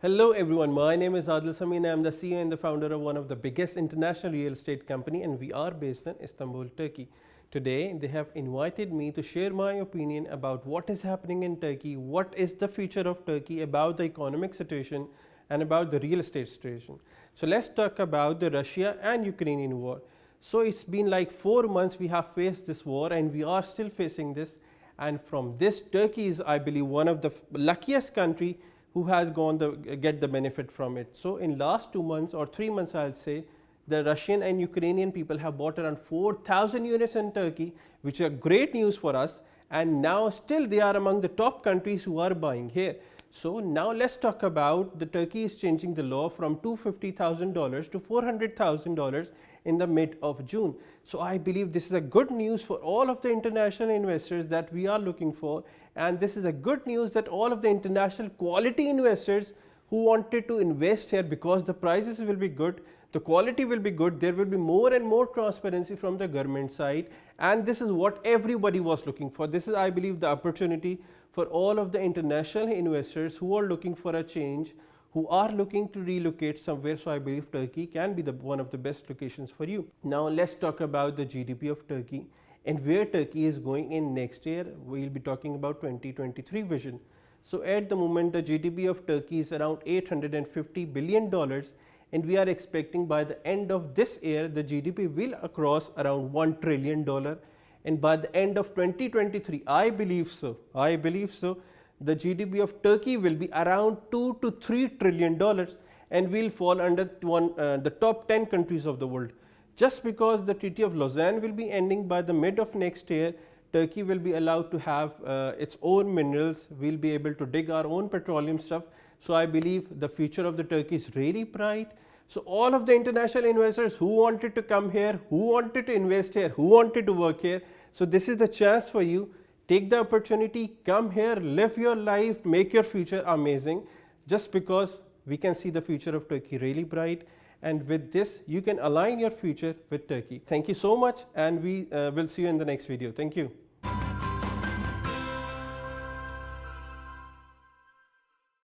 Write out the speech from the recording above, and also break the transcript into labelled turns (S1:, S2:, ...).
S1: Hello everyone, my name is Adil Sami and I am the CEO and the founder of one of the biggest international real estate company, and we are based in Istanbul, Turkey. Today they have invited me to share my opinion about what is happening in Turkey, what is the future of Turkey, about the economic situation and about the real estate situation. So let's talk about the Russia and Ukrainian war. So it's been like 4 months we have faced this war and we are still facing this, and from this Turkey is, I believe, one of the luckiest country who has get the benefit from it. So in last 2 months or 3 months, I'll say, the Russian and Ukrainian people have bought around 4,000 units in Turkey, which are great news for us, and now still they are among the top countries who are buying here. So now let's talk about the Turkey is changing the law from $250,000 to $400,000 in the mid of June. So I believe this is a good news for all of the international investors that we are looking for, and this is a good news that all of the international quality investors who wanted to invest here, because the prices will be good, the quality will be good, there will be more and more transparency from the government side, and this is what everybody was looking for. This is, I believe, the opportunity for all of the international investors who are looking for a change, who are looking to relocate somewhere. So I believe Turkey can be one of the best locations for you. Now let's talk about the GDP of Turkey and where Turkey is going in next year. We'll be talking about 2023 vision. So at the moment the GDP of Turkey is around $850 billion, and we are expecting by the end of this year the GDP will cross around $1 trillion, and by the end of 2023, I believe so, the GDP of Turkey will be around $2 to $3 trillion and will fall under the top 10 countries of the world. Just because the Treaty of Lausanne will be ending by the mid of next year, Turkey will be allowed to have its own minerals, we'll be able to dig our own petroleum stuff. So I believe the future of the Turkey is really bright. So all of the international investors who wanted to come here, who wanted to invest here, who wanted to work here, so this is the chance for you. Take the opportunity, come here, live your life, make your future amazing, just because we can see the future of Turkey really bright, and with this you can align your future with Turkey. Thank you so much, and we will see you in the next video. Thank you.